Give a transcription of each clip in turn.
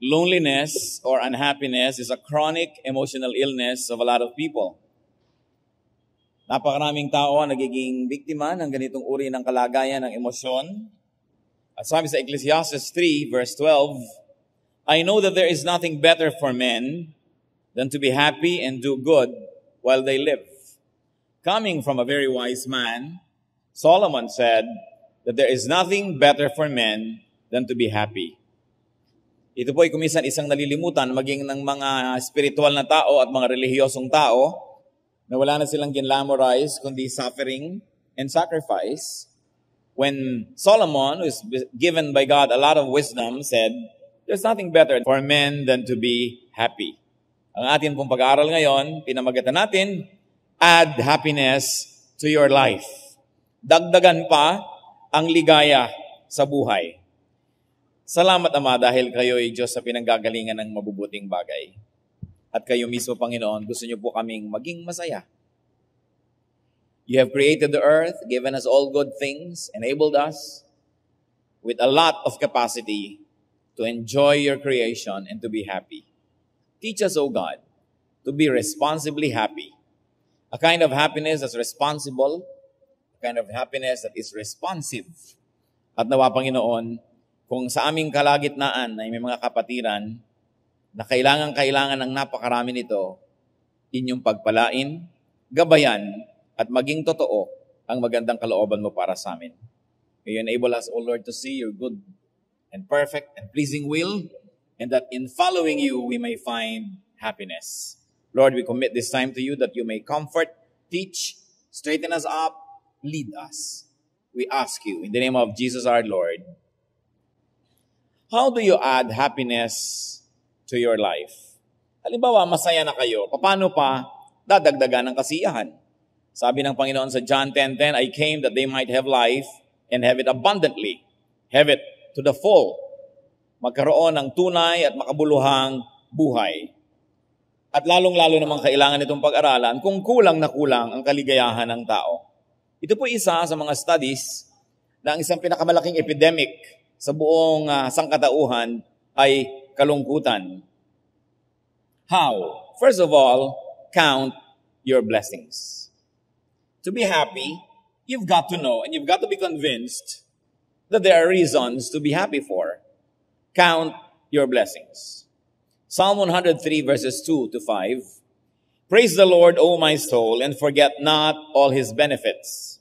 Loneliness or unhappiness is a chronic emotional illness of a lot of people. Napakaraming tao ang nagiging biktima ng ganitong uri ng kalagayan ng emosyon. At sabi sa Ecclesiastes 3 verse 12, I know that there is nothing better for men than to be happy and do good while they live. Coming from a very wise man, Solomon said that there is nothing better for men than to be happy. Ito po ay kuminsan isang nalilimutan maging ng mga spiritual na tao at mga relihiyosong tao na wala na silang ginlamorize kundi suffering and sacrifice. When Solomon, who is given by God a lot of wisdom, said, there's nothing better for men than to be happy. Ang atin pong pag-aaral ngayon, pinamagatan natin, add happiness to your life. Dagdagan pa ang ligaya sa buhay. Salamat, Ama, dahil kayo ay Diyos sa pinanggagalingan ng mabubuting bagay. At kayo mismo, Panginoon, gusto niyo po kaming maging masaya. You have created the earth, given us all good things, enabled us with a lot of capacity to enjoy your creation and to be happy. Teach us, O God, to be responsibly happy. A kind of happiness that's responsible, a kind of happiness that is responsive. At nawa, Panginoon, kung sa aming kalagitnaan ay may mga kapatiran na kailangan ng napakarami nito, inyong pagpalain, gabayan, at maging totoo ang magandang kalooban mo para sa amin. May you enable us, O Lord, to see your good and perfect and pleasing will, and that in following you we may find happiness. Lord, we commit this time to you that you may comfort, teach, straighten us up, lead us. We ask you in the name of Jesus our Lord. How do you add happiness to your life? Halimbawa, masaya na kayo. Paano pa dadagdagan ng kasiyahan? Sabi ng Panginoon sa John 10:10, I came that they might have life and have it abundantly. Have it to the full. Magkaroon ng tunay at makabuluhang buhay. At lalong-lalo namang kailangan itong pag-aralan kung kulang na kulang ang kaligayahan ng tao. Ito po isa sa mga studies na ang isang pinakamalaking epidemic sa buong sangkatauhan ay kalungkutan. How? First of all, count your blessings. To be happy, you've got to know and you've got to be convinced that there are reasons to be happy for. Count your blessings. Psalm 103 verses 2 to 5. Praise the Lord, O my soul, and forget not all his benefits,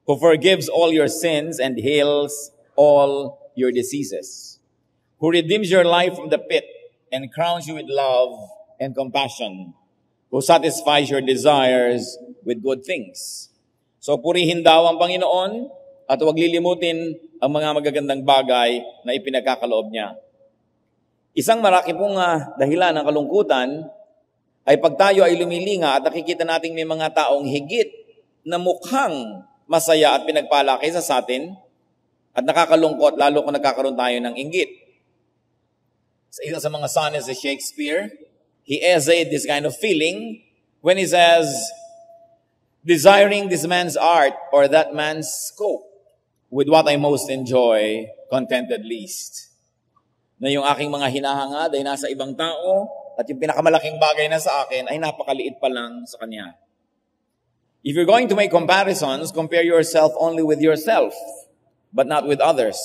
who forgives all your sins and heals all your diseases, who redeems your life from the pit and crowns you with love and compassion, who satisfies your desires with good things. So purihin daw ang Panginoon at huwag lilimutin ang mga magagandang bagay na ipinagkakaloob niya. Isang maraki pong dahilan ng kalungkutan ay pag tayo ay lumilinga at nakikita nating may mga taong higit na mukhang masaya at pinagpala kaysa sa atin, at nakakalungkot lalo kung nagkakaroon tayo ng inggit. Sa isa sa mga sonnets ni Shakespeare, he essayed this kind of feeling when he says, desiring this man's art or that man's scope, with what I most enjoy, contented least. Na yung aking mga hinahangad ay nasa ibang tao at yung pinakamalaking bagay na sa akin ay napakaliit pa lang sa kanya. If you're going to make comparisons, compare yourself only with yourself, but not with others.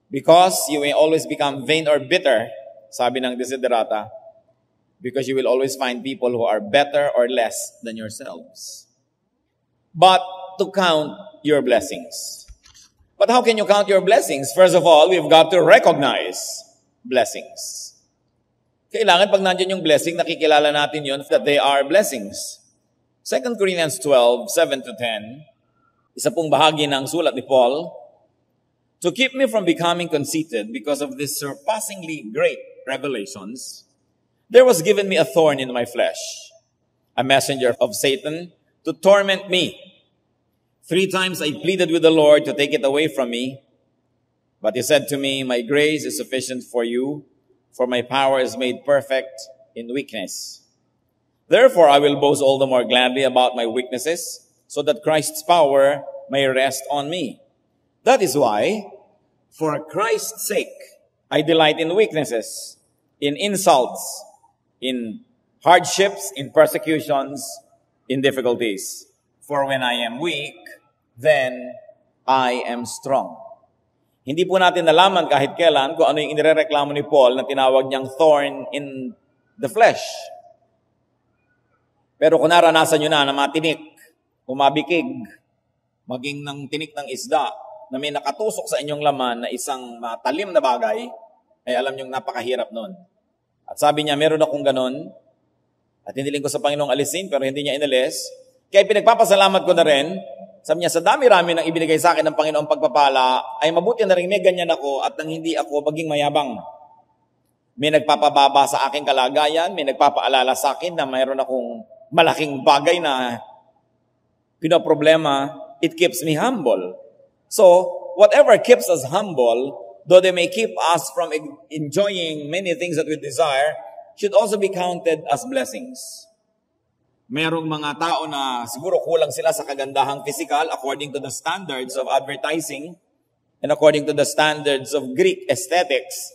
Because you may always become vain or bitter, sabi ng Desiderata, because you will always find people who are better or less than yourselves. But to count your blessings. But how can you count your blessings? First of all, we've got to recognize blessings. Kailangan pag nandiyan yung blessing, nakikilala natin yun that they are blessings. 2 Corinthians 12, 7 to 10, isa pong bahagi ng sulat ni Paul, to keep me from becoming conceited because of these surpassingly great revelations, there was given me a thorn in my flesh, a messenger of Satan to torment me. 3 times I pleaded with the Lord to take it away from me, but he said to me, my grace is sufficient for you, for my power is made perfect in weakness. Therefore I will boast all the more gladly about my weaknesses, so that Christ's power may rest on me. That is why, for Christ's sake, I delight in weaknesses, in insults, in hardships, in persecutions, in difficulties. For when I am weak, then I am strong. Hindi po natin nalaman kahit kailan kung ano yung inirereklamo ni Paul na tinawag niyang thorn in the flesh. Pero kung naranasan nyo na matinik, umabikig, maging ng tinik ng isda, na may nakatusok sa inyong laman na isang matalim na bagay, ay alam nyo napakahirap nun. At sabi niya, meron akong ganon, at hiniling ko sa Panginoong alisin, pero hindi niya inalis. Kaya pinagpapasalamat ko na rin, sabi niya, sa dami-rami ng ibinigay sa akin ng Panginoong pagpapala, ay mabuti na rin may ganyan ako at nang hindi ako maging mayabang. May nagpapababa sa aking kalagayan, may nagpapaalala sa akin na mayroon akong malaking bagay na pinoproblema, it keeps me humble. So, whatever keeps us humble, though they may keep us from enjoying many things that we desire, should also be counted as blessings. Merong mga tao na siguro kulang sila sa kagandahang physical according to the standards of advertising and according to the standards of Greek aesthetics.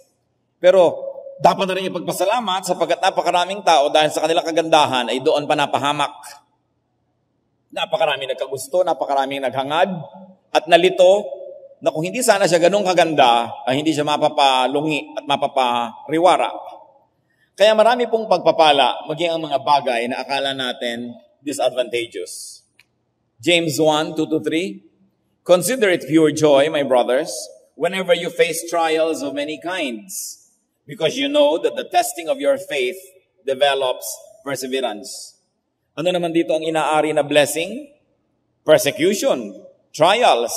Pero dapat na rin ipagpasalamat sapagkat napakaraming tao dahil sa kanilang kagandahan ay doon pa napahamak. Napakaraming nagkagusto, napakaraming naghangad at nalito na kung hindi sana siya ganun kaganda ay hindi siya mapapalungi at mapapariwara. Kaya marami pong pagpapala, maging ang mga bagay na akala natin disadvantageous. James 1:2-3, consider it pure joy, my brothers, whenever you face trials of many kinds, because you know that the testing of your faith develops perseverance. Ano naman dito ang inaari na blessing? Persecution, trials.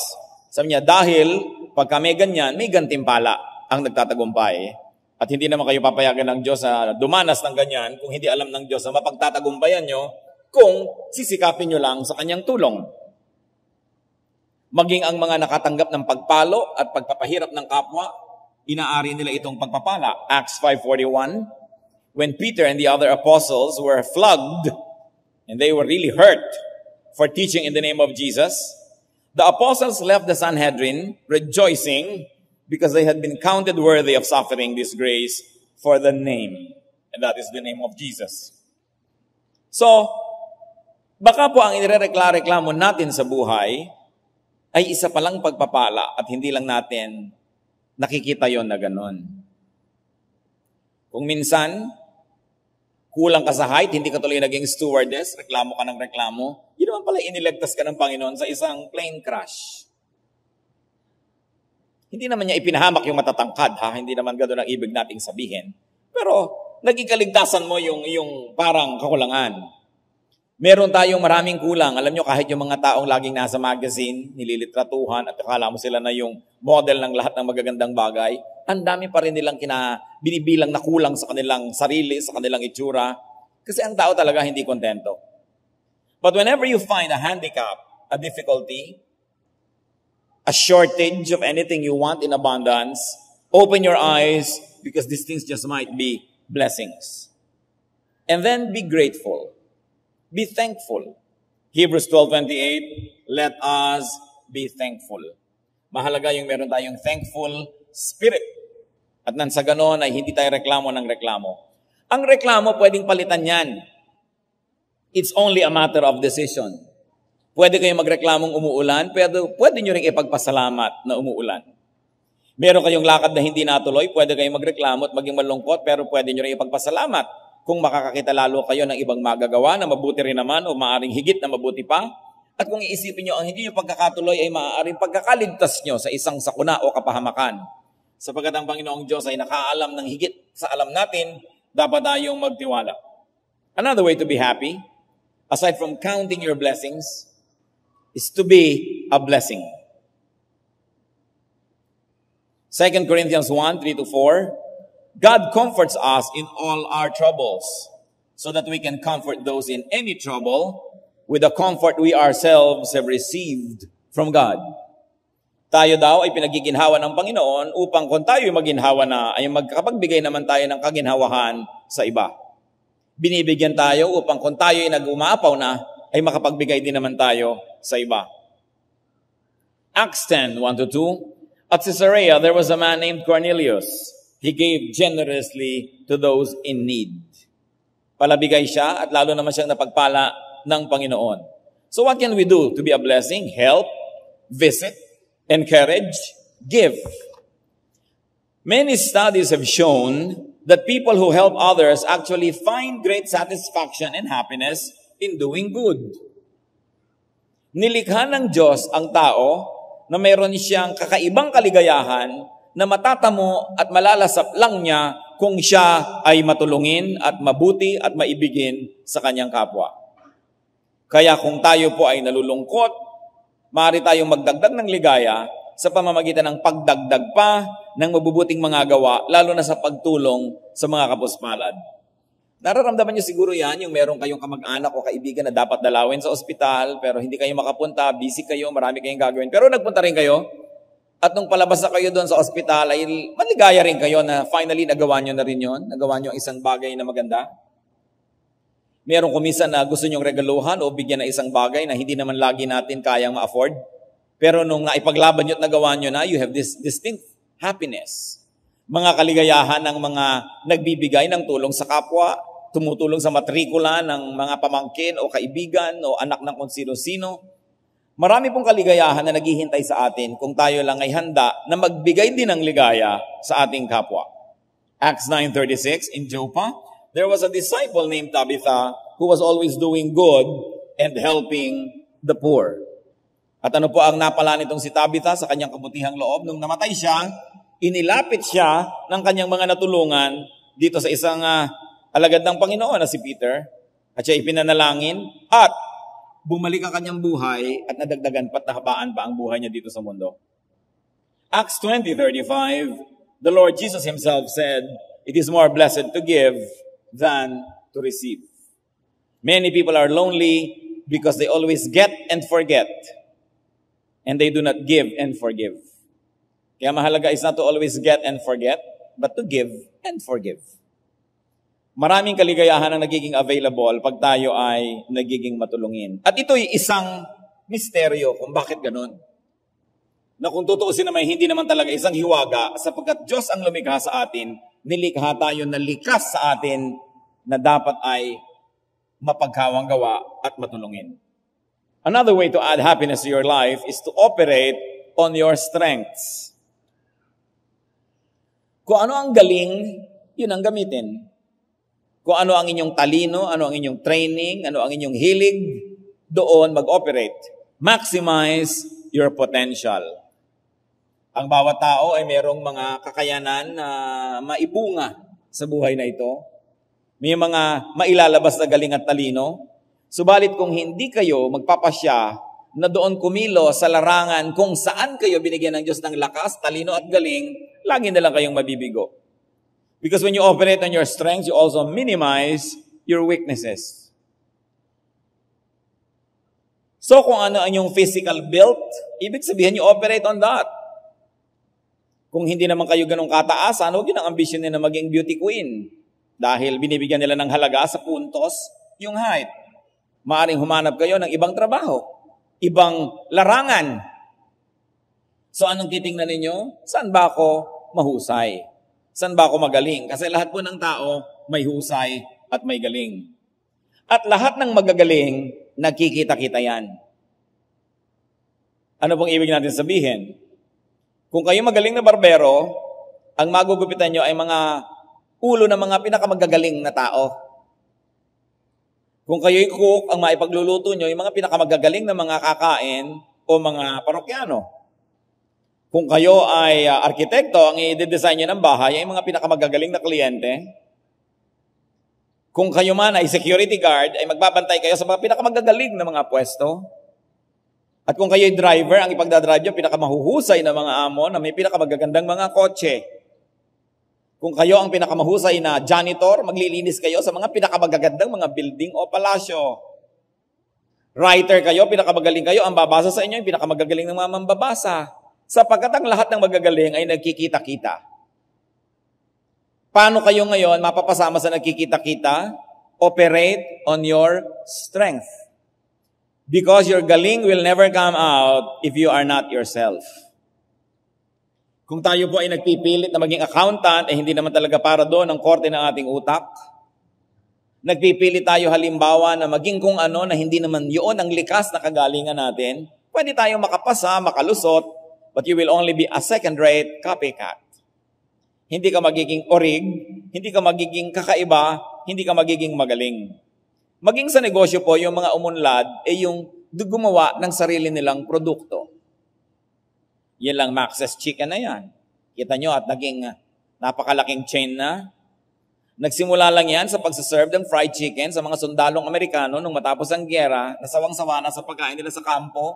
Sabi niya, dahil pagka may ganyan, may gantimpala ang nagtatagumpay. At hindi naman kayo papayagan ng Diyos na dumanas ng ganyan kung hindi alam ng Diyos na mapagtatagumpayan nyo kung sisikapin nyo lang sa kanyang tulong. Maging ang mga nakatanggap ng pagpalo at pagpapahirap ng kapwa, inaari nila itong pagpapala. Acts 5:41, when Peter and the other apostles were flogged and they were really hurt for teaching in the name of Jesus, the apostles left the Sanhedrin rejoicing because they had been counted worthy of suffering disgrace for the name. And that is the name of Jesus. So, baka po ang inireklamo natin sa buhay ay isa palang pagpapala at hindi lang natin nakikita yon na ganon. Kung minsan, kulang ka sa height, hindi ka tuloy naging stewardess, reklamo ka ng reklamo, yun naman pala iniligtas ka ng Panginoon sa isang plane crash. Hindi naman niya ipinahamak yung matatangkad, ha? Hindi naman gano'n ang ibig nating sabihin. Pero, naging kaligtasan mo yung parang kakulangan. Meron tayong maraming kulang. Alam nyo, kahit yung mga taong laging nasa magazine, nililitratuhan, at akala mo sila na yung model ng lahat ng magagandang bagay, ang dami pa rin nilang binibilang na kulang sa kanilang sarili, sa kanilang itsura. Kasi ang tao talaga hindi kontento. But whenever you find a handicap, a difficulty, a shortage of anything you want in abundance, open your eyes because these things just might be blessings. And then be grateful. Be thankful. Hebrews 12:28, let us be thankful. Mahalaga yung meron tayong thankful spirit. At nang sa ganon ay hindi tayo reklamo ng reklamo. Ang reklamo pwedeng palitan yan. It's only a matter of decision. Pwede kayong magreklamong umuulan, pero pwede nyo rin ipagpasalamat na umuulan. Meron kayong lakad na hindi natuloy, pwede kayong magreklamo at maging malungkot, pero pwede nyo rin ipagpasalamat kung makakakita lalo kayo ng ibang magagawa na mabuti rin naman o maaaring higit na mabuti pa. At kung iisipin nyo, ang hindi nyo pagkakatuloy ay maaaring pagkakaligtas nyo sa isang sakuna o kapahamakan. Sapagkat ang Panginoong Diyos ay nakaalam ng higit sa alam natin, dapat tayong magtiwala. Another way to be happy, aside from counting your blessings, is to be a blessing. 2 Corinthians 1:3-4, God comforts us in all our troubles, so that we can comfort those in any trouble with the comfort we ourselves have received from God. Tayo daw ay pinagiginhawa ng Panginoon upang kung tayo maginhawa na, ay magkapagbigay naman tayo ng kaginhawahan sa iba. Binibigyan tayo upang kung tayo ay nag-umapaw na, ay makapagbigay din naman tayo sa iba. Acts 10:1-2, at Caesarea there was a man named Cornelius, He gave generously to those in need. Palabigay siya at lalo naman siyang napagpala ng Panginoon. So what can we do to be a blessing? Help, visit, encourage, give. Many studies have shown that people who help others actually find great satisfaction and happiness in doing good. Nilikha ng Diyos ang tao na mayroon siyang kakaibang kaligayahan na matatamo at malalasap lang niya kung siya ay matulungin at mabuti at maibigin sa kanyang kapwa. Kaya kung tayo po ay nalulungkot, maaari tayong magdagdag ng ligaya sa pamamagitan ng pagdagdag pa ng mabubuting mga gawa, lalo na sa pagtulong sa mga kapuspalad. Nararamdaman niyo siguro yan, yung meron kayong kamag-anak o kaibigan na dapat dalawin sa ospital, pero hindi kayo makapunta, busy kayo, marami kayong gagawin. Pero nagpunta rin kayo, at nung palabas na kayo doon sa ospital, ay maligaya rin kayo na finally nagawa niyo na rin yun, nagawa niyo isang bagay na maganda. Meron kumisan na gusto niyong regaluhan o bigyan na isang bagay na hindi naman lagi natin kayang ma-afford. Pero nung naipaglaban niyo at nagawa niyo na, you have this distinct happiness. Mga kaligayahan ng mga nagbibigay ng tulong sa kapwa, tumutulong sa matrikula ng mga pamangkin o kaibigan o anak ng kung sino-sino. Marami pong kaligayahan na naghihintay sa atin kung tayo lang ay handa na magbigay din ng ligaya sa ating kapwa. Acts 9:36, in Joppa, there was a disciple named Tabitha who was always doing good and helping the poor. At ano po ang napala nitong si Tabitha sa kanyang kabutihang loob? Nung namatay siya, inilapit siya ng kanyang mga natulungan dito sa isang alagad ng Panginoon na si Peter. At siya ipinanalangin at bumalik ang kanyang buhay at nadagdagan pat nahabaan pa ang buhay niya dito sa mundo. Acts 20:35, the Lord Jesus Himself said, "It is more blessed to give than to receive." Many people are lonely because they always get and forget. And they do not give and forgive. Kaya mahalaga is not to always get and forget, but to give and forgive. Maraming kaligayahan ang nagiging available pag tayo ay nagiging matulungin. At ito'y isang misteryo kung bakit ganun. Na kung tutuusin naman, hindi naman talaga isang hiwaga, sapagkat Diyos ang lumikha sa atin, nilikha tayo na likas sa atin na dapat ay mapagkawang gawa at matulungin. Another way to add happiness to your life is to operate on your strengths. Kung ano ang galing, yun ang gamitin. Kung ano ang inyong talino, ano ang inyong training, ano ang inyong hilig, doon mag-operate. Maximize your potential. Ang bawat tao ay mayroong mga kakayanan na maibunga sa buhay na ito. May mga mailalabas na galing at talino. Subalit kung hindi kayo magpapasya na doon kumilo sa larangan kung saan kayo binigyan ng Diyos ng lakas, talino at galing, lagi na lang kayong mabibigo. Because when you operate on your strengths, you also minimize your weaknesses. So kung ano ang yung physical build, ibig sabihin you operate on that. Kung hindi naman kayo ganong kataasan, huwag yun ang ambisyon nila na maging beauty queen. Dahil binibigyan nila ng halaga sa puntos yung height. Maaring humanap kayo ng ibang trabaho, ibang larangan. So anong titingnan ninyo? Saan ba ako mahusay? Saan ba ako magaling? Kasi lahat po ng tao may husay at may galing. At lahat ng magagaling, nagkikita-kita yan. Ano pong ibig natin sabihin? Kung kayo magaling na barbero, ang magugupitan nyo ay mga ulo ng mga pinakamagagaling na tao. Kung kayo'y cook, ang maipagluluto nyo, yung mga pinakamagagaling na mga kakain o mga parokyano. Kung kayo ay arkitekto, ang i-design nyo ng bahay ay mga pinakamagagaling na kliyente. Kung kayo man ay security guard, ay magbabantay kayo sa mga pinakamagagaling na mga pwesto. At kung kayo'y driver, ang ipagdadrive nyo, pinakamahuhusay na mga amo na may pinakamagagandang mga kotse. Kung kayo ang pinakamahusay na janitor, maglilinis kayo sa mga pinakamagagandang mga building o palasyo. Writer kayo, pinakamagaling kayo, ang babasa sa inyo, yung pinakamagagaling ng mga mambabasa. Sapagkat ang lahat ng magagaling ay nagkikita-kita. Paano kayo ngayon mapapasama sa nagkikita-kita? Operate on your strength. Because your galing will never come out if you are not yourself. Kung tayo po ay nagpipilit na maging accountant, hindi naman talaga para doon ang korte ng ating utak. Nagpipilit tayo halimbawa na maging kung ano na hindi naman yun ang likas na kagalingan natin, pwede tayo makapasa, makalusot, but you will only be a second-rate copycat. Hindi ka magiging orig, hindi ka magiging kakaiba, hindi ka magiging magaling. Maging sa negosyo po, yung mga umunlad ay yung gumawa ng sarili nilang produkto. Yan lang Max's Chicken na yan. Kita nyo at naging napakalaking chain na. Nagsimula lang yan sa pagsaserve ng fried chicken sa mga sundalong Amerikano nung matapos ang giyera, nasawang-sawa na sa pagkain nila sa kampo.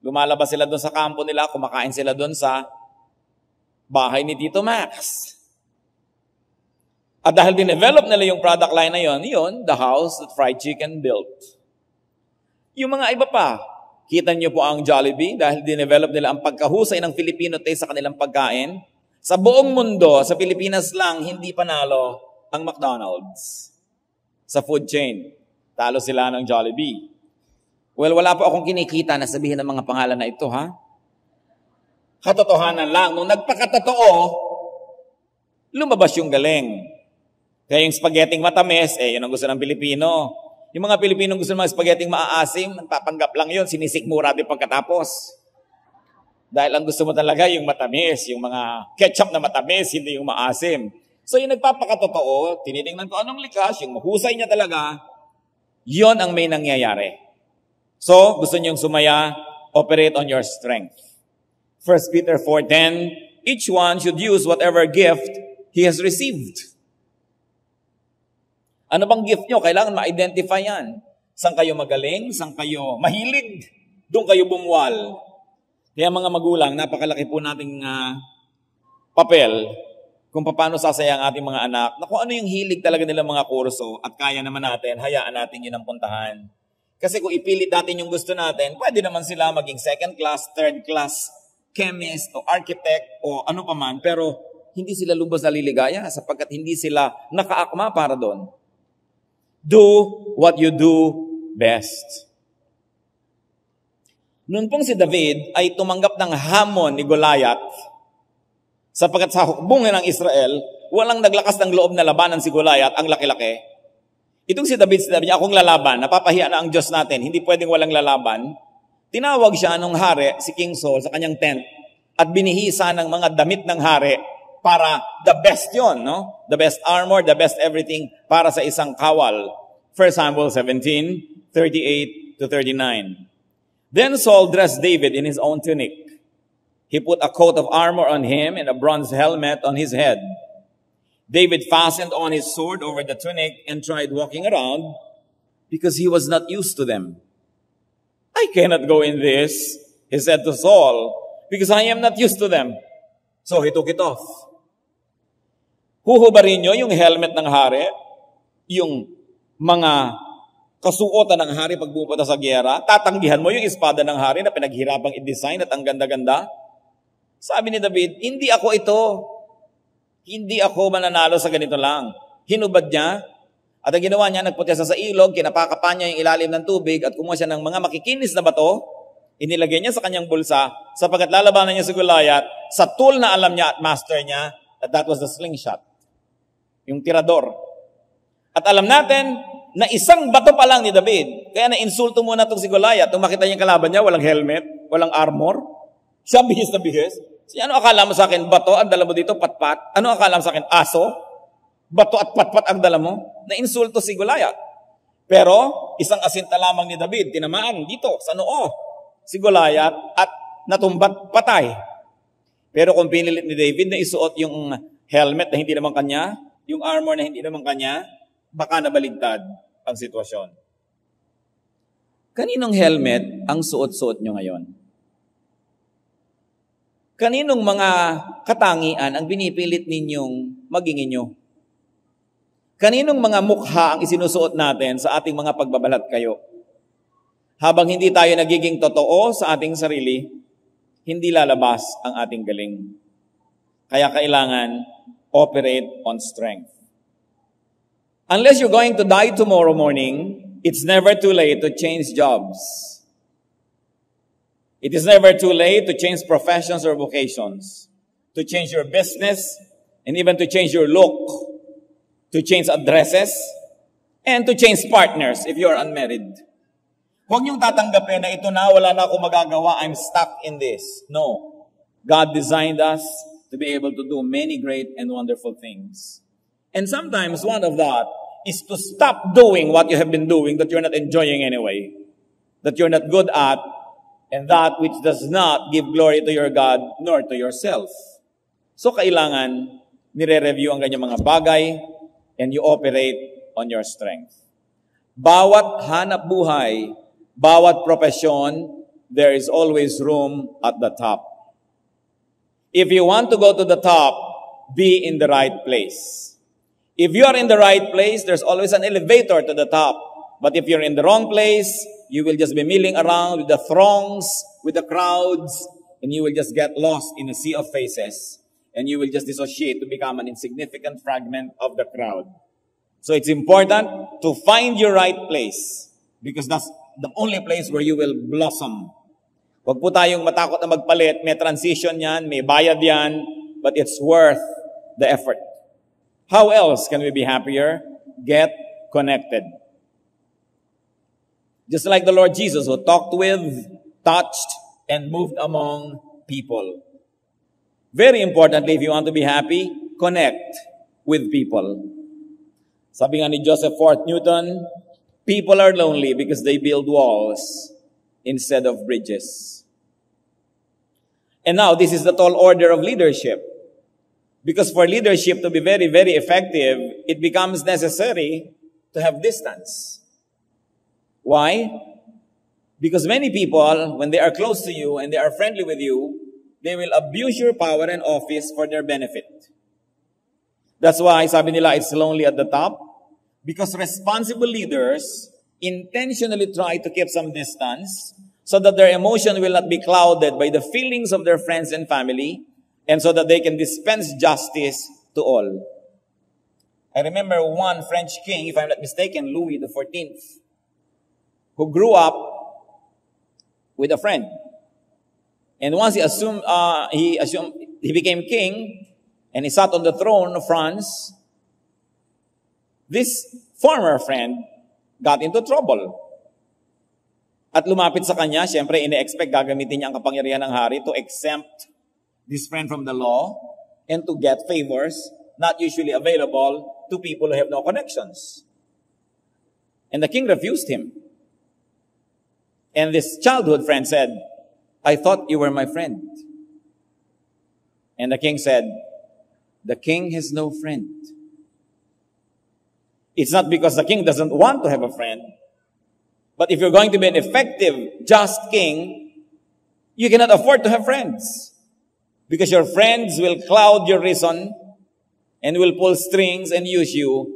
Lumalabas sila doon sa kampo nila, kumakain sila doon sa bahay ni Tito Max. At dahil dinevelop nila yung product line na yun, the house that fried chicken built. Yung mga iba pa, kita niyo po ang Jollibee dahil dinevelop nila ang pagkahusay ng Filipino taste sa kanilang pagkain. Sa buong mundo, sa Pilipinas lang, hindi panalo ang McDonald's. Sa food chain, talo sila ng Jollibee. Well, wala po akong kinikita na sabihin ng mga pangalan na ito, ha? Katotohanan lang, nung nagpakatotoo, lumabas yung galing. Kaya yung spaghetti matamis, yun ang gusto ng Pilipino. Yung mga Pilipino gusto ng mga spaghetti maaasim, nagpapanggap lang yun, sinisikmura din pagkatapos. Dahil ang gusto mo talaga yung matamis, yung mga ketchup na matamis, hindi yung maasim. So yung nagpapakatotoo, tinitingnan ko anong likas, yung mahusay niya talaga, yon ang may nangyayari. So, gusto niyong sumaya, operate on your strength. 1 Peter 4:10, each one should use whatever gift he has received. Ano bang gift nyo? Kailangan ma-identify yan. Saan kayo magaling? Saan kayo mahilig? Doon kayo bumuwal. Kaya mga magulang, napakalaki po nating papel kung paano sasaya ang ating mga anak na kung ano yung hilig talaga nila mga kurso at kaya naman natin, hayaan natin yun ang puntahan. Kasi kung ipilit natin yung gusto natin, pwede naman sila maging second class, third class, chemist o architect o ano pa man, pero hindi sila lubos na liligaya sapagkat hindi sila nakaakma para doon. Do what you do best. Noon pong si David ay tumanggap ng hamon ni Goliath sapagkat sa hukbungin ng Israel, walang naglakas ng loob na labanan si Goliath, ang laki-laki. Itong si David, sinabi niya, akong lalaban, napapahiya na ang Diyos natin, hindi pwedeng walang lalaban. Tinawag siya nung hari, si King Saul, sa kanyang tent at binihisa ng mga damit ng hari para the best yon, no? The best armor, the best everything para sa isang kawal. 1 Samuel 17:38-39. Then Saul dressed David in his own tunic. He put a coat of armor on him and a bronze helmet on his head. David fastened on his sword over the tunic and tried walking around because he was not used to them. I cannot go in this, he said to Saul, because I am not used to them. So he took it off. Huhubarin nyo yung helmet ng hari, yung mga kasuotan ng hari pag pupunta sa giyera, tatanggihan mo yung espada ng hari na pinaghirapang i-design at ang ganda-ganda. Sabi ni David, hindi ako ito. Hindi ako mananalo sa ganito lang. Hinubad niya, at ang ginawa niya, nagputesa sa ilog, kinapakapan niya yung ilalim ng tubig at kumuha siya ng mga makikinis na bato, inilagay niya sa kanyang bulsa, sapagkat lalabanan niya si Goliath sa tool na alam niya at master niya, that was the slingshot. Yung tirador. At alam natin na isang bato pa lang ni David, kaya na-insulto muna itong si Goliath. Nung makita niya yung kalaban niya, walang helmet, walang armor. Siya bihis na bihis. Ano akala mo sa akin? Bato, ang dala mo dito, patpat. Ano akala mo sa akin? Aso? Bato at patpat ang dala mo? Na-insulto si Goliath. Pero, isang asinta lamang ni David, tinamaan dito, sa noo, si Goliath, at natumbat patay. Pero kung pinilit ni David na isuot yung helmet na hindi naman kanya, yung armor na hindi naman kanya, baka nabaligtad ang sitwasyon. Kaninong helmet ang suot-suot nyo ngayon? Kaninong mga katangian ang binipilit ninyong maging inyo? Kaninong mga mukha ang isinusuot natin sa ating mga pagbabalat kayo? Habang hindi tayo nagiging totoo sa ating sarili, hindi lalabas ang ating galing. Kaya kailangan operate on strength. Unless you're going to die tomorrow morning, it's never too late to change jobs. It is never too late to change professions or vocations. to change your business, and even to change your look, to change addresses, and to change partners if you are unmarried. Huwag niyong tatanggapin na ito na, wala na ako magagawa, I'm stuck in this. No. God designed us to be able to do many great and wonderful things. And sometimes one of that is to stop doing what you have been doing that you're not enjoying anyway, that you're not good at, and that which does not give glory to your God nor to yourself. So kailangan nire-review ang ganyang mga bagay and you operate on your strength. Bawat hanap buhay, bawat profesyon, there is always room at the top. If you want to go to the top, be in the right place. If you are in the right place, there's always an elevator to the top. But if you're in the wrong place, you will just be milling around with the throngs, with the crowds, and you will just get lost in a sea of faces. And you will just dissociate to become an insignificant fragment of the crowd. So it's important to find your right place because that's the only place where you will blossom. Huwag po tayong matakot na magpalit. May transition yan, may bayad yan, but it's worth the effort. How else can we be happier? Get connected. Just like the Lord Jesus who talked with, touched, and moved among people. Very importantly, if you want to be happy, connect with people. Sabi nga ni Joseph Fort Newton, people are lonely because they build walls instead of bridges. And now, this is the tall order of leadership. Because for leadership to be very, very effective, it becomes necessary to have distance. Why? Because many people, when they are close to you and they are friendly with you, they will abuse your power and office for their benefit. That's why, sabi nila, it's lonely at the top. Because responsible leaders intentionally try to keep some distance so that their emotion will not be clouded by the feelings of their friends and family, and so that they can dispense justice to all. I remember one French king, if I'm not mistaken, Louis XIV, who grew up with a friend. And once he became king, and he sat on the throne of France, this former friend got into trouble. At lumapit sa kanya, siyempre, ine-expect gagamitin niya ang kapangyarihan ng hari to exempt this friend from the law and to get favors not usually available to people who have no connections. And the king refused him. And this childhood friend said, I thought you were my friend. And the king said, the king has no friend. It's not because the king doesn't want to have a friend, but if you're going to be an effective, just king, you cannot afford to have friends. Because your friends will cloud your reason and will pull strings and use you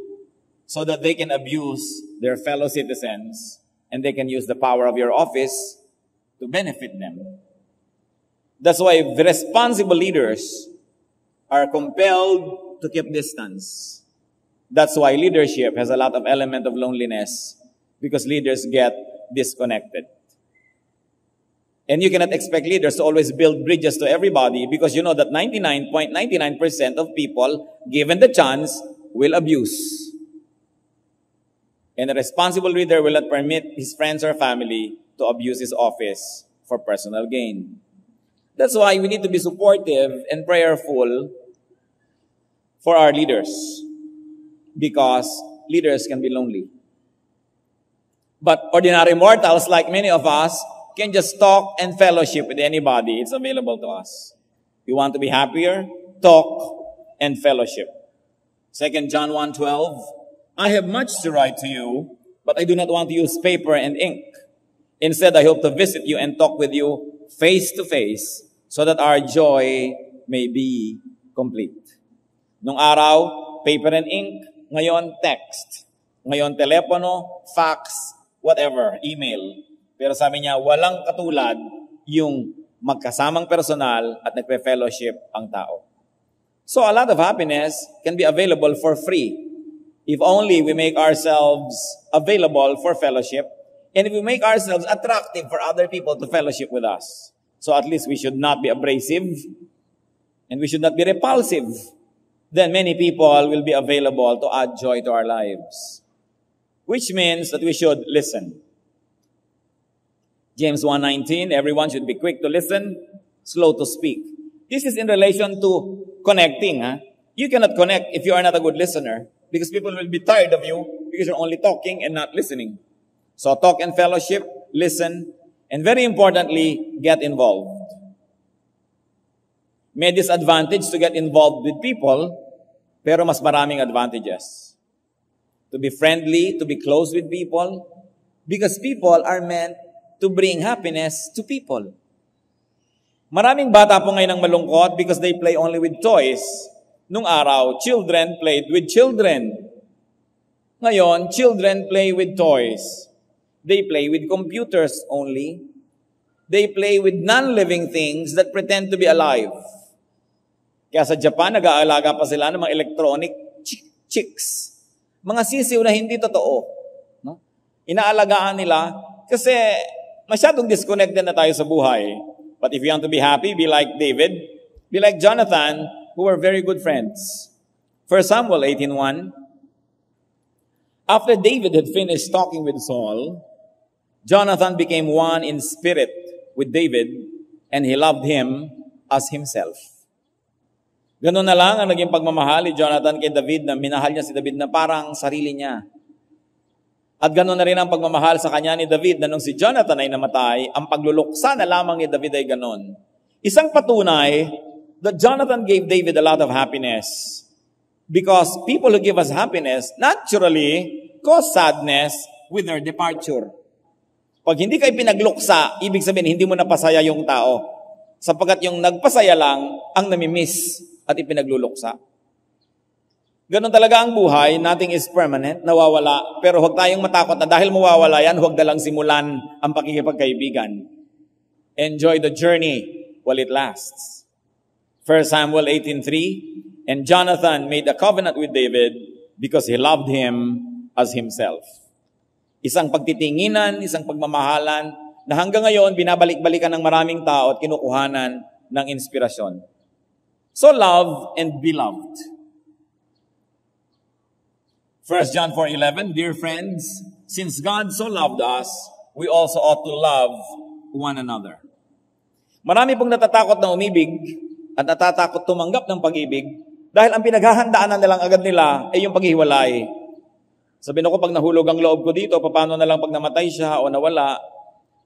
so that they can abuse their fellow citizens and they can use the power of your office to benefit them. That's why the responsible leaders are compelled to keep distance. That's why leadership has a lot of element of loneliness, because leaders get disconnected. And you cannot expect leaders to always build bridges to everybody, because you know that 99.99% of people, given the chance, will abuse. And a responsible leader will not permit his friends or family to abuse his office for personal gain. That's why we need to be supportive and prayerful for our leaders, because leaders can be lonely. But ordinary mortals, like many of us, can just talk and fellowship with anybody. It's available to us. You want to be happier? Talk and fellowship. 2 John 1:12, I have much to write to you, but I do not want to use paper and ink. Instead, I hope to visit you and talk with you face to face so that our joy may be complete. Nung araw, paper and ink. Ngayon, text. Ngayon, telepono, fax, whatever, email. Pero sabi niya, walang katulad yung magkasamang personal at nagpe-fellowship ang tao. So a lot of happiness can be available for free if only we make ourselves available for fellowship and if we make ourselves attractive for other people to fellowship with us. So at least we should not be abrasive. and we should not be repulsive, then many people will be available to add joy to our lives. Which means that we should listen. James 1:19, everyone should be quick to listen, slow to speak. This is in relation to connecting. You cannot connect if you are not a good listener because people will be tired of you because you're only talking and not listening. So talk and fellowship, listen, and very importantly, get involved. May disadvantage to get involved with people, pero mas maraming advantages. To be friendly, to be close with people, because people are meant to bring happiness to people. Maraming bata po ngayon ang malungkot because they play only with toys. Nung araw, children played with children. Ngayon, children play with toys. They play with computers only. They play with non-living things that pretend to be alive. Kaya sa Japan, nag-aalaga pa sila ng mga electronic chicks. Mga sisiw na hindi totoo. No? Inaalagaan nila kasi masyadong disconnected na tayo sa buhay. But if you want to be happy, be like David, be like Jonathan, who were very good friends. 1 Samuel 18:1. After David had finished talking with Saul, Jonathan became one in spirit with David, and he loved him as himself. Ganun na lang ang naging pagmamahal ni Jonathan kay David, na minahal niya si David na parang sarili niya. At gano'n na rin ang pagmamahal sa kanya ni David na nung si Jonathan ay namatay, ang pagluluksa na lamang ni David ay gano'n. Isang patunay that Jonathan gave David a lot of happiness. Because people who give us happiness naturally cause sadness with their departure. Pag hindi kayo pinagluksa, ibig sabihin hindi mo napasaya yung tao. Sapagkat yung nagpasaya lang ang namimiss at ipinagluluksa. Ganon talaga ang buhay, nothing is permanent, nawawala. Pero huwag tayong matakot na dahil mawawala yan, huwag dalang simulan ang pakikipagkaibigan. Enjoy the journey while it lasts. 1 Samuel 18:3, and Jonathan made a covenant with David because he loved him as himself. Isang pagtitinginan, isang pagmamahalan na hanggang ngayon binabalik-balikan ng maraming tao at kinukuhanan ng inspirasyon. So love and be loved. 1 John 4:11, dear friends, since God so loved us, we also ought to love one another. Marami pong natatakot na umibig at natatakot tumanggap ng pag-ibig dahil ang pinaghahandaan na nilang agad nila ay yung paghiwalay. Sabihin ko, pag nahulog ang loob ko dito, paano na lang pag namatay siya o nawala?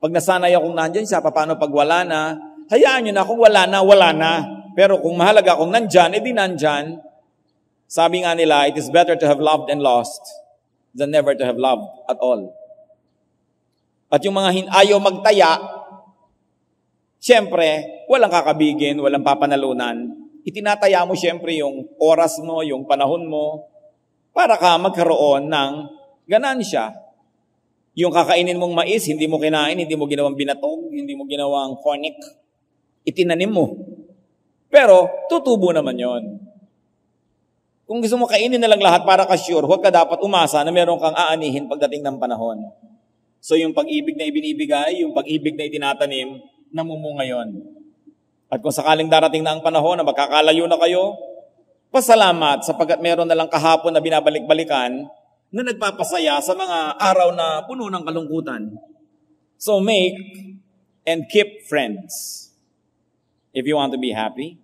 Pag nasanay akong nandyan siya, paano pag wala na? Hayaan nyo na, kung wala na, wala na. Pero kung mahalaga akong nandyan, edi nandyan. Sabi nga nila, it is better to have loved and lost than never to have loved at all. At yung mga ayaw magtaya, siyempre, walang kakabigin, walang papanalunan. Itinataya mo siyempre yung oras mo, yung panahon mo, para ka magkaroon ng ganansya. Yung kakainin mong mais, hindi mo kinain, hindi mo ginawang binatog, hindi mo ginawang cornic, itinanim mo. Pero, tutubo naman yon. Kung gusto mo kainin na lang lahat para ka sure, huwag ka dapat umasa na meron kang aanihin pagdating ng panahon. So yung pag-ibig na ibinibigay, yung pag-ibig na itinatanim, namumunga yon. At kung sakaling darating na ang panahon na magkakalayo na kayo, pasalamat sapagkat meron na lang kahapon na binabalik-balikan na nagpapasaya sa mga araw na puno ng kalungkutan. So make and keep friends if you want to be happy.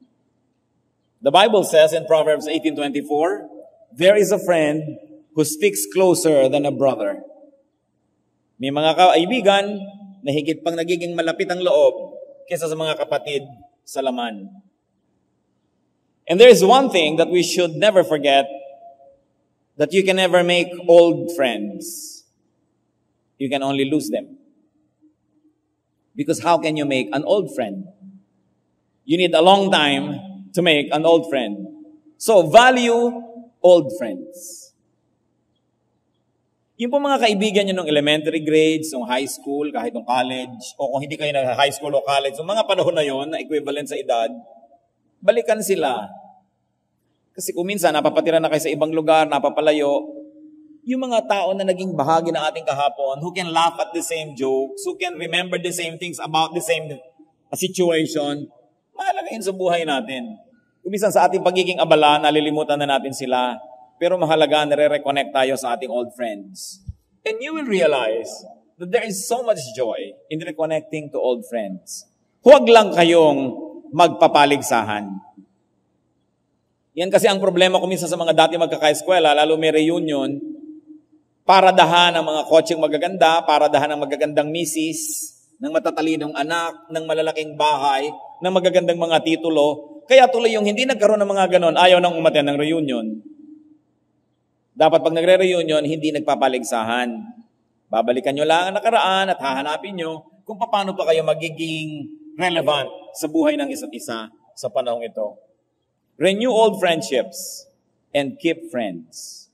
The Bible says in Proverbs 18:24, there is a friend who sticks closer than a brother. May mga kaibigan na higit pang nagiging malapit ang loob kaysa sa mga kapatid sa laman. And there is one thing that we should never forget, that you can never make old friends. You can only lose them. Because how can you make an old friend? You need a long time to make an old friend. So, value old friends. Yung po mga kaibigan nyo nung elementary grades, nung high school, kahit nung college, o kung hindi kayo na high school o college, yung mga panahon na yon na equivalent sa edad, balikan sila. Kasi kung minsan, napapatira na kayo sa ibang lugar, napapalayo, yung mga tao na naging bahagi ng ating kahapon, who can laugh at the same jokes, who can remember the same things about the same situation, mahalaga yun sa buhay natin. Kumisan sa ating pagiging abala, nalilimutan na natin sila. Pero mahalaga, nare-reconnect tayo sa ating old friends. And you will realize that there is so much joy in reconnecting to old friends. Huwag lang kayong magpapaligsahan. Yan kasi ang problema kuminsan sa mga dati magkaka-eskwela, lalo may reunion, paradahan ng mga kotseng magaganda, paradahan ng magagandang misis, ng matatalinong anak, ng malalaking bahay, ng magagandang mga titulo. Kaya tuloy yung hindi nagkaroon ng mga ganon, ayaw nang umaten ng reunion. Dapat pag nagre-reunion, hindi nagpapaligsahan. Babalikan nyo lang ang nakaraan at hahanapin nyo kung paano pa kayo magiging relevant sa buhay ng isa't isa sa panahong ito. Renew old friendships and keep friends.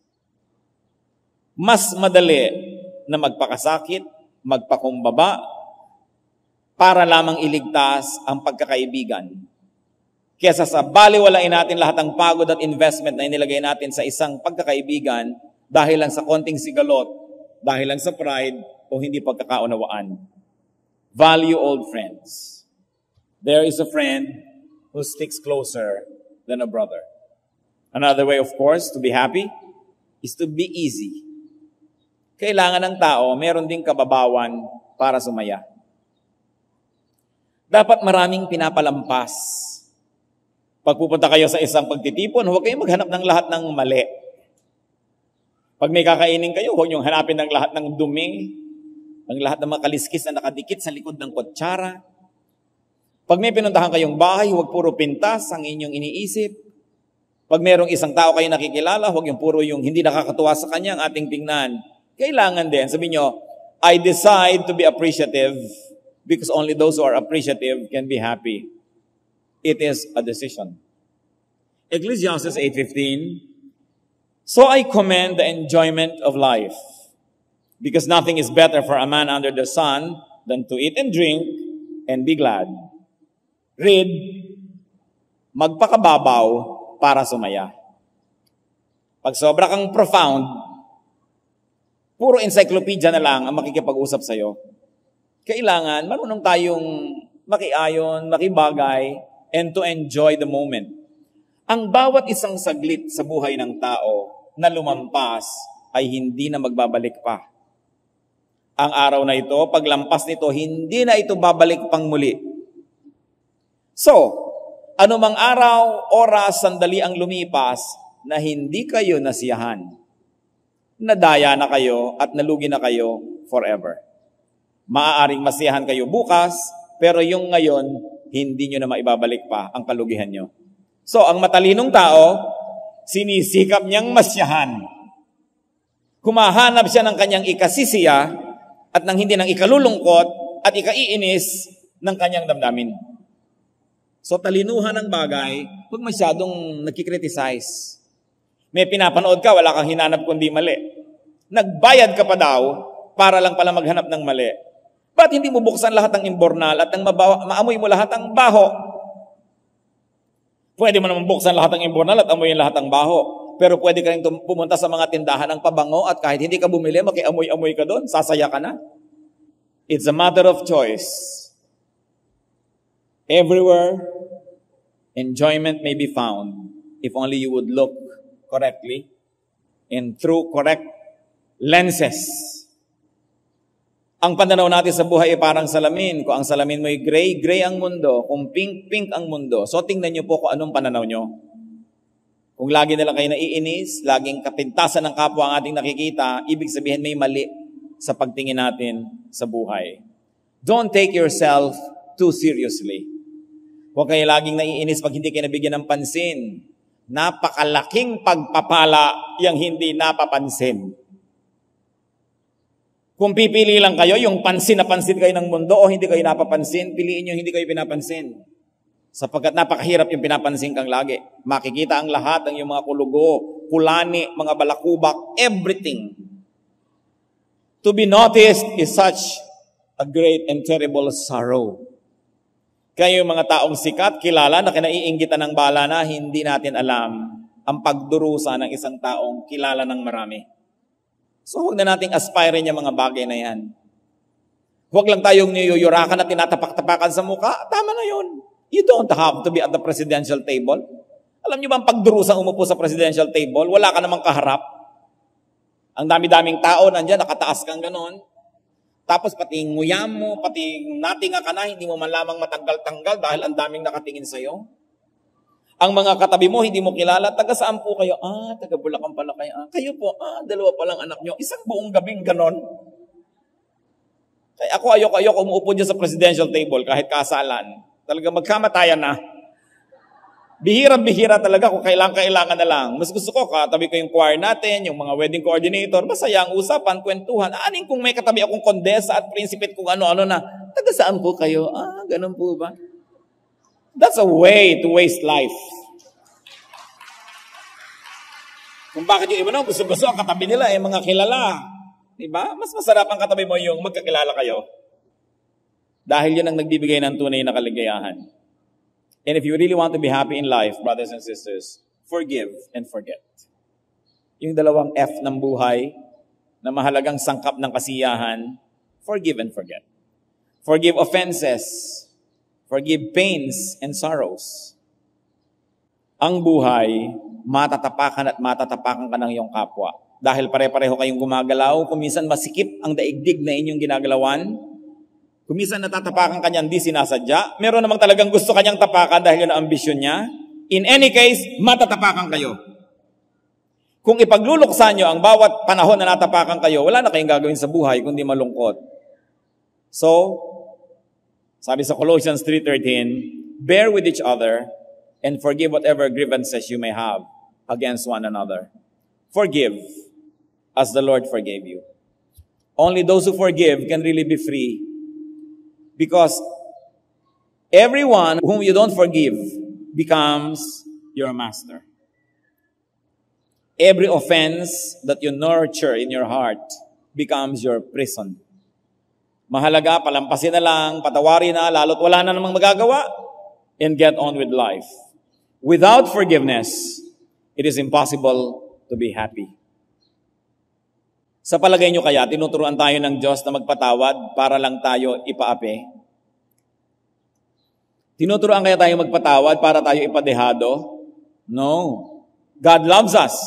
Mas madali na magpakasakit, magpakumbaba, para lamang iligtas ang pagkakaibigan. Kesa sa baliwalain natin lahat ng pagod at investment na inilagay natin sa isang pagkakaibigan dahil lang sa konting sigalot, dahil lang sa pride o hindi pagkakaunawaan. Value old friends. There is a friend who sticks closer than a brother. Another way, of course, to be happy is to be easy. Kailangan ng tao, meron ding kababawan para sumaya. Dapat maraming pinapalampas. Pag pupunta kayo sa isang pagtitipon, huwag kayong maghanap ng lahat ng mali. Pag may kakainin kayo, huwag niyong hanapin ng lahat ng dumi, ng lahat ng mga kaliskis na nakadikit sa likod ng kutsara. Pag may pinuntahan kayong bahay, huwag puro pintas ang inyong iniisip. Pag mayroong isang tao kayo nakikilala, huwag yung puro yung hindi nakakatuwa sa kanya ang ating tingnan. Kailangan din, sabihin nyo, I decide to be appreciative because only those who are appreciative can be happy. It is a decision. Ecclesiastes 8:15, so I commend the enjoyment of life, because nothing is better for a man under the sun than to eat and drink and be glad. Read, magpakababaw para sumaya. Pag sobra kang profound, puro encyclopedia na lang ang makikipag-usap sa'yo. Kailangan, marunong tayong makiayon, makibagay, and to enjoy the moment. Ang bawat isang saglit sa buhay ng tao na lumampas ay hindi na magbabalik pa. Ang araw na ito, paglampas nito, hindi na ito babalik pang muli. So, anumang araw, oras, sandali ang lumipas na hindi kayo nasiyahan, nadaya na kayo at nalugi na kayo forever. Maaaring masiyahan kayo bukas, pero yung ngayon, hindi nyo na maibabalik pa ang kalugihan nyo. So, ang matalinong tao, sinisikap niyang masyahan. Humahanap siya ng kanyang ikasisiya at ng hindi ng ikalulungkot at ikaiinis ng kanyang damdamin. So, talinuhan ng bagay, huwag masyadong nagkikriticize. May pinapanood ka, wala kang hinanap kundi mali. Nagbayad ka pa daw para lang pala maghanap ng mali. Ba't hindi mo buksan lahat ng imbornal at nang maamoy mo lahat ng baho? Pwede mo naman buksan lahat ng imbornal at amoyin lahat ng baho. Pero pwede ka rin pumunta sa mga tindahan ng pabango at kahit hindi ka bumili, makiamoy-amoy ka doon, sasaya ka na. It's a matter of choice. Everywhere, enjoyment may be found if only you would look correctly and through correct lenses. Ang pananaw natin sa buhay ay parang salamin. Kung ang salamin mo ay gray, gray ang mundo. Kung pink, pink ang mundo. So tingnan niyo po kung anong pananaw niyo. Kung lagi na lang kayo naiinis, laging kapintasan ng kapwa ang ating nakikita, ibig sabihin may mali sa pagtingin natin sa buhay. Don't take yourself too seriously. Huwag kayo laging naiinis pag hindi kayo nabigyan ng pansin. Napakalaking pagpapala yung hindi napapansin. Kung pipili lang kayo, yung pansin na pansin kayo ng mundo o hindi kayo napapansin, piliin nyo hindi kayo pinapansin. Sapagkat napakahirap yung pinapansin kang lagi. Makikita ang lahat ng yung mga kulugo, kulani, mga balakubak, everything. To be noticed is such a great and terrible sorrow. Kaya yung mga taong sikat, kilala na kinaiinggitan ng bala na hindi natin alam ang pagdurusa ng isang taong kilala ng marami. So huwag na nating aspirin yung mga bagay na yan. Huwag lang tayong niyuyurakan at tinatapak-tapakan sa mukha. Tama na yun. You don't have to be at the presidential table. Alam niyo ba ang pagdurusang umupo sa presidential table, wala ka namang kaharap. Ang dami-daming tao nandiyan, nakataas kang ganon. Tapos pati nguyam mo, pati natinga ka na, hindi mo man lamang matanggal-tanggal dahil ang daming nakatingin sa'yo. Ang mga katabi mo, hindi mo kilala, taga saan po kayo? Taga Bulacan pala kayo. Kayo po, dalawa palang anak nyo. Isang buong gabing ganon. Kaya ayoko umuupo dyan sa presidential table kahit kasalan. Talaga magkamatayan na. Bihira-bihira talaga kung kailangan na lang. Mas gusto ko, katabi ko yung choir natin, yung mga wedding coordinator, masaya ang usapan, kwentuhan. Aning kung may katabi akong kondesa at prinsipit kung ano-ano na, taga saan po kayo? Ganun po ba? That's a way to waste life. Kung bakit yung iba na, gusto-gusto ang katabi nila, mga kilala. Diba? Mas masarap ang katabi mo yung magkakilala kayo. Dahil yun ang nagbibigay ng tunay na kaligayahan. And if you really want to be happy in life, brothers and sisters, forgive and forget. Yung dalawang F ng buhay na mahalagang sangkap ng kasiyahan, forgive and forget. Forgive offenses. Forgive pains and sorrows. Ang buhay, matatapakan at matatapakan ka ng iyong kapwa. Dahil pare-pareho kayong gumagalaw, kuminsan masikip ang daigdig na inyong ginagalawan, kuminsan natatapakan kanyang di sinasadya, meron namang talagang gusto kanyang tapakan dahil yun ang ambisyon niya. In any case, matatapakan kayo. Kung ipagluluksan nyo ang bawat panahon na natapakan kayo, wala na kayong gagawin sa buhay kundi malungkot. So, sabi sa Colossians 3:13, bear with each other and forgive whatever grievances you may have against one another. Forgive as the Lord forgave you. Only those who forgive can really be free. Because everyone whom you don't forgive becomes your master. Every offense that you nurture in your heart becomes your prison. Mahalaga, palampasin na lang, patawarin na, lalo't wala na namang magagawa, and get on with life. Without forgiveness, it is impossible to be happy. Sa palagay nyo kaya, tinuturuan tayo ng Diyos na magpatawad para lang tayo ipaapi? Tinuturuan kaya tayo magpatawad para tayo ipadehado? No. God loves us.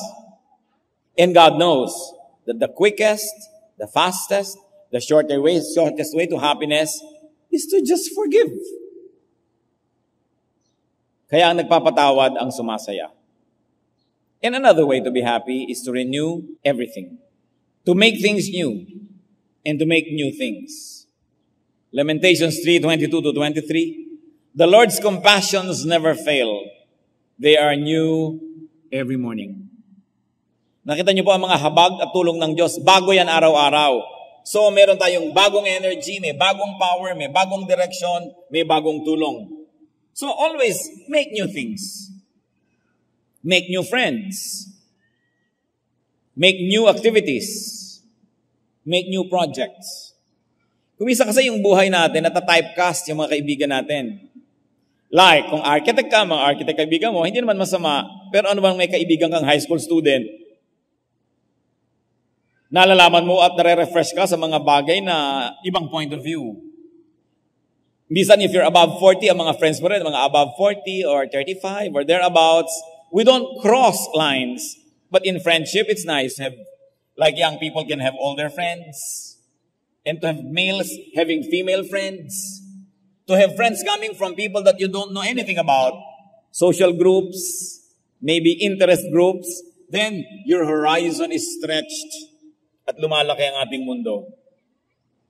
And God knows that the quickest, the fastest, the shortest way to happiness is to just forgive. Kaya ang nagpapatawad ang sumasaya. And another way to be happy is to renew everything. To make things new and to make new things. Lamentations 3:22-23. The Lord's compassions never fail. They are new every morning. Nakita niyo po ang mga habag at tulong ng Diyos. Bago yan araw-araw. So meron tayong bagong energy, may bagong power, may bagong direction, may bagong tulong. So always make new things. Make new friends. Make new activities. Make new projects. Kumisa kasi yung buhay natin, nata-typecast yung mga kaibigan natin. Like, kung architect ka, mga architect kaibigan mo, hindi naman masama. Pero ano bang may kaibigan kang high school student? Nalalaman mo at nare-refresh ka sa mga bagay na ibang point of view. Minsan, if you're above 40, ang mga friends mo rin, mga above 40 or 35 or thereabouts, we don't cross lines. But in friendship, it's nice to have, like young people can have older friends, and to have males having female friends, to have friends coming from people that you don't know anything about, social groups, maybe interest groups, then your horizon is stretched at lumalaki ang ating mundo.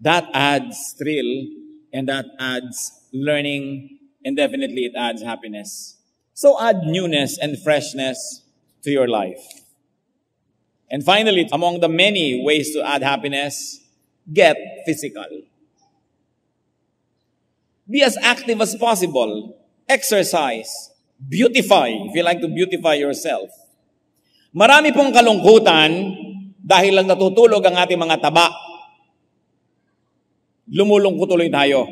That adds thrill, and that adds learning, and definitely it adds happiness. So add newness and freshness to your life. And finally, among the many ways to add happiness, get physical. Be as active as possible. Exercise. Beautify, if you like to beautify yourself. Marami pong kalungkutan dahil lang natutulog ang ating mga taba. Lumulungkot tuloy tayo.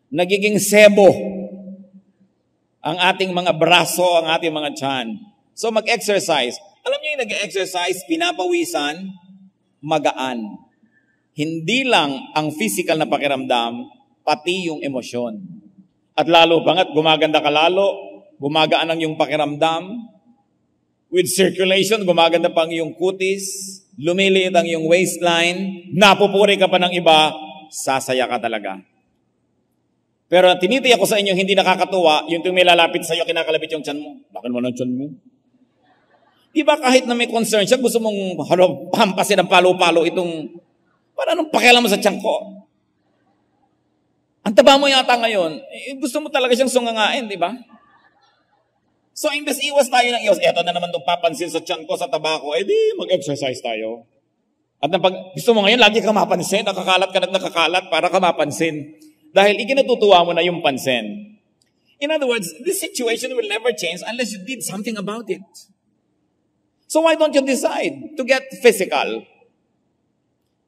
Nagiging sebo ang ating mga braso, ang ating mga tiyan. So mag-exercise. Alam niyo yung nag-exercise, pinapawisan, magaan. Hindi lang ang physical na pakiramdam, pati yung emosyon. At lalo pangat, gumaganda ka lalo, gumagaan ang iyong pakiramdam. With circulation, gumaganda pa ang iyong kutis, lumiliit ang iyong waistline, napupuri ka pa ng iba, sasaya ka talaga. Pero tinitiyak ko sa inyo, hindi nakakatuwa, yung tumilalapit sa iyo, kinakalabit yung tiyan mo. Bakit mo ng tiyan mo? Di ba kahit na may concern siya, gusto mong hampasin ng palo-palo itong, para anong pakialam mo sa tiyan ko? Ang taba mo yata ngayon, gusto mo talaga siyang sungangain, di ba? So, imbes iwas tayo ng iwas, eto na naman itong papansin sa tiyan ko, sa taba ko, di mag-exercise tayo. At gusto mo ngayon, lagi kang mapansin, nakakalat ka na nakakalat para ka mapansin. Dahil ikinatutuwa mo na yung pansin. In other words, this situation will never change unless you did something about it. So why don't you decide to get physical?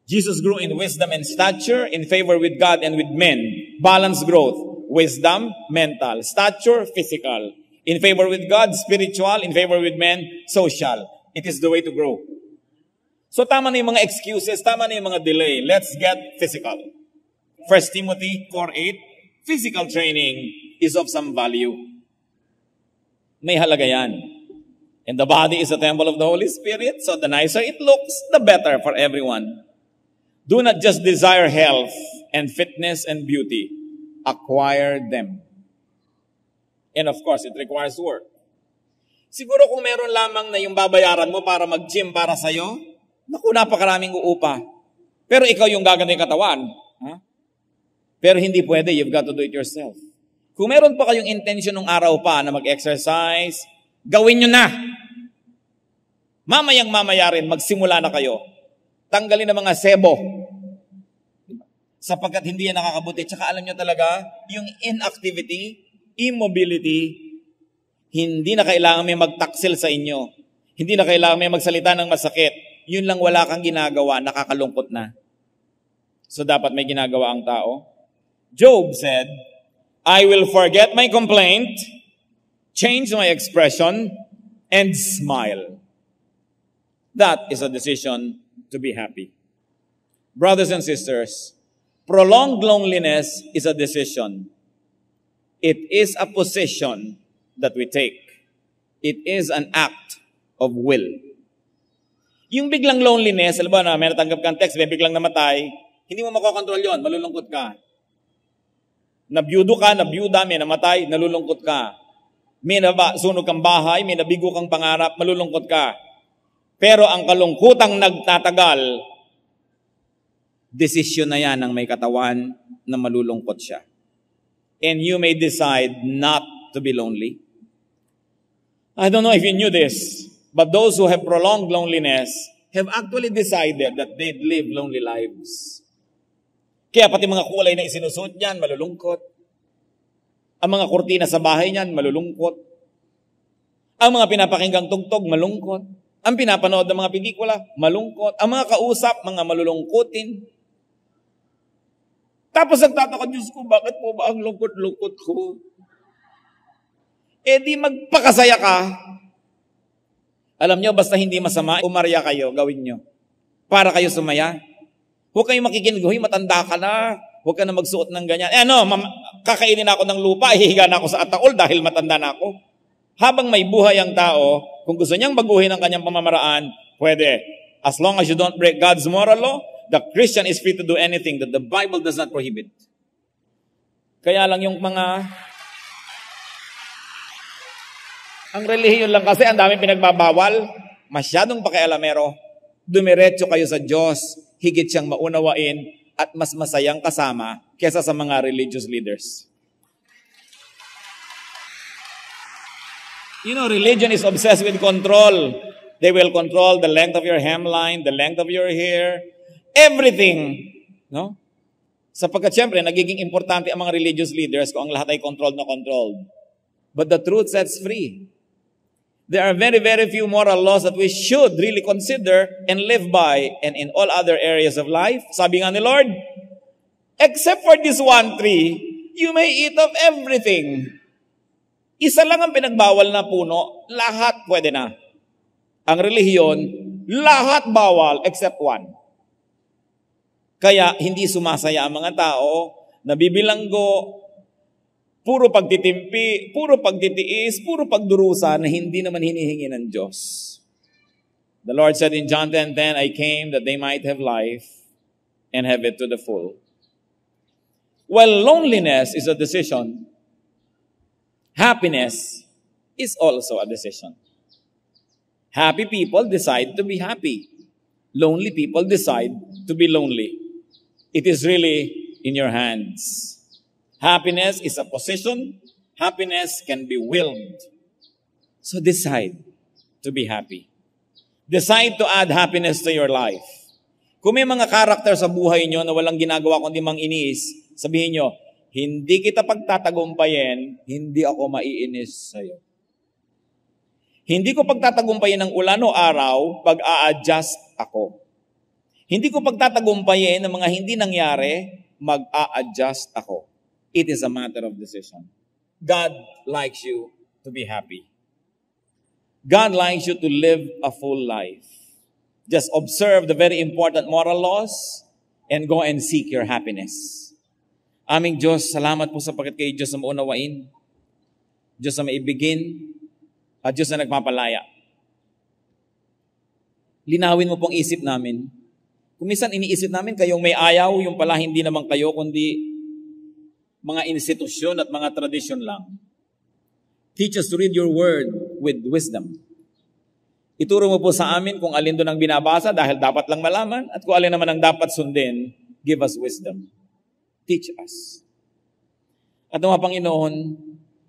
Jesus grew in wisdom and stature, in favor with God and with men. Balanced growth. Wisdom, mental. Stature, physical. In favor with God, spiritual. In favor with men, social. It is the way to grow. So tama na yung mga excuses, tama na yung mga delay. Let's get physical. 1 Timothy 4:8, physical training is of some value. May halaga yan. And the body is a temple of the Holy Spirit, so the nicer it looks, the better for everyone. Do not just desire health and fitness and beauty. Acquire them. And of course, it requires work. Siguro kung meron lamang na yung babayaran mo para mag-gym para sa'yo, naku, napakaraming uupa. Pero ikaw yung gaganda yung katawan. Huh? Pero hindi pwede, you've got to do it yourself. Kung meron pa kayong intention ng araw pa na mag-exercise, gawin nyo na. Mamayang-mamaya rin, magsimula na kayo. Tanggalin ang mga sebo. Sapagkat hindi yan nakakabuti. Tsaka alam nyo talaga, yung inactivity, immobility, hindi na kailangan may magtaksil sa inyo. Hindi na kailangan may magsalita ng masakit. Yun lang wala kang ginagawa, nakakalungkot na. So dapat may ginagawa ang tao. Job said, I will forget my complaint, change my expression, and smile. That is a decision to be happy. Brothers and sisters, prolonged loneliness is a decision. It is a position that we take. It is an act of will. Yung biglang loneliness, alam ba na may natanggap kang text, may biglang namatay, hindi mo makokontrol yon, malulungkot ka. Nabiyudo ka, nabiyuda, may namatay, nalulungkot ka. May nasunog kang bahay, may nabigo kang pangarap, malulungkot ka. Pero ang kalungkutang nagtatagal, desisyon na yan ng may katawan na malulungkot siya. And you may decide not to be lonely. I don't know if you knew this, but those who have prolonged loneliness have actually decided that they'd live lonely lives. Kaya pati mga kulay na isinusuot niyan, malulungkot. Ang mga kurtina sa bahay niyan, malulungkot. Ang mga pinapakinggang tugtog, malungkot. Ang pinapanood ng mga pelikula, malungkot. Ang mga kausap, mga malulungkutin. Tapos nagtataka, Diyos ko, bakit po ba ang lungkot-lungkot ko? Di magpakasaya ka. Alam nyo, basta hindi masama, umarya kayo, gawin nyo. Para kayo sumaya. Huwag kayong makikinig, matanda ka na. Huwag ka na magsuot ng ganyan. Kakainin ako ng lupa, hihiga na ako sa ataol dahil matanda na ako. Habang may buhay ang tao, kung gusto niyang baguhin ang kanyang pamamaraan, pwede. As long as you don't break God's moral law, the Christian is free to do anything that the Bible does not prohibit. Kaya lang yung ang relihiyon lang kasi, ang daming pinagbabawal, masyadong pakialamero, dumiretso kayo sa Diyos, higit siyang maunawain, at mas masayang kasama kesa sa mga religious leaders. You know, religion is obsessed with control. They will control the length of your hemline, the length of your hair, everything. No? Sapagkat siyempre, nagiging importante ang mga religious leaders kung ang lahat ay controlled na controlled. But the truth sets free. There are very, very few moral laws that we should really consider and live by. And in all other areas of life, sabi nga ni Lord, except for this one tree, you may eat of everything. Isa lang ang pinagbawal na puno, lahat pwede na. Ang relihiyon, lahat bawal except one. Kaya hindi sumasaya ang mga tao, nabibilanggo, Puro pagtitimpi, puro pagtitiis, puro pagdurusa na hindi naman hinihingi ng Diyos. The Lord said in John 10:10, I came that they might have life and have it to the full. While loneliness is a decision, happiness is also a decision. Happy people decide to be happy. Lonely people decide to be lonely. It is really in your hands. Happiness is a position. Happiness can be willed. So decide to be happy. Decide to add happiness to your life. Kung may mga karakter sa buhay nyo na walang ginagawa kundi mang inis, sabihin nyo, hindi kita pagtatagumpayin, hindi ako maiinis sa'yo. Hindi ko pagtatagumpayin ng ulan o araw, pag-a-adjust ako. Hindi ko pagtatagumpayin ng mga hindi nangyari, mag-a-adjust ako. It is a matter of decision. God likes you to be happy. God likes you to live a full life. Just observe the very important moral laws and go and seek your happiness. Aming Diyos, salamat po sapagkat kayo Diyos na maunawain, Diyos na maibigin, at Diyos na nagpapalaya. Linawin mo pong isip namin. Kung minsan iniisip namin kayong may ayaw, yung pala hindi naman kayo, kundi mga institusyon at mga tradisyon lang. Teach us to read your word with wisdom. Ituro mo po sa amin kung alin doon ang binabasa dahil dapat lang malaman at kung alin naman ang dapat sundin, give us wisdom. Teach us. At mga Panginoon,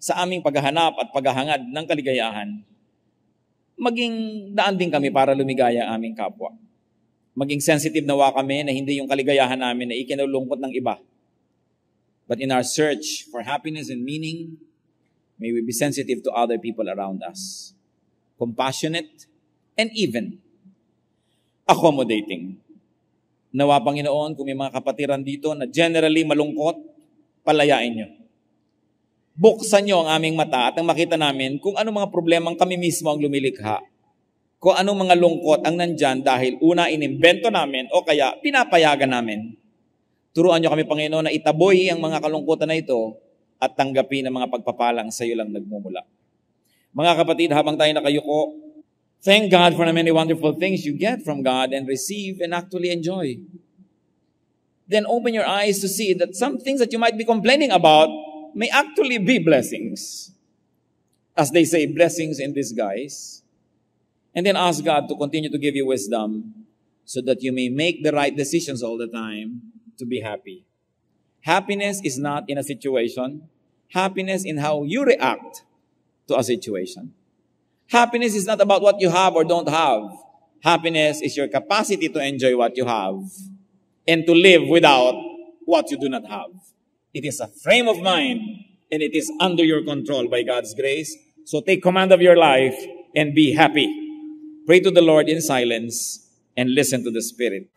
sa aming paghahanap at paghahangad ng kaligayahan, maging daan din kami para lumigaya ang aming kapwa. Maging sensitive nawa kami na hindi yung kaligayahan namin na ikinulungkot ng iba. But in our search for happiness and meaning, may we be sensitive to other people around us. Compassionate and even accommodating. Nawa Panginoon, kung may mga kapatiran dito na generally malungkot, palayain nyo. Buksan nyo ang aming mata at ang makita namin kung anong mga problemang kami mismo ang lumilikha. Kung anong mga lungkot ang nandyan dahil una inimbento namin o kaya pinapayagan namin. Turuan nyo kami, Panginoon, na itaboy ang mga kalungkutan na ito at tanggapin ang mga pagpapalang sa iyo lang nagmumula. Mga kapatid, habang tayo nakayuko, thank God for the many wonderful things you get from God and receive and actually enjoy. Then open your eyes to see that some things that you might be complaining about may actually be blessings. As they say, blessings in disguise. And then ask God to continue to give you wisdom so that you may make the right decisions all the time to be happy. Happiness is not in a situation. Happiness in how you react to a situation. Happiness is not about what you have or don't have. Happiness is your capacity to enjoy what you have and to live without what you do not have. It is a frame of mind and it is under your control by God's grace. So take command of your life and be happy. Pray to the Lord in silence and listen to the Spirit.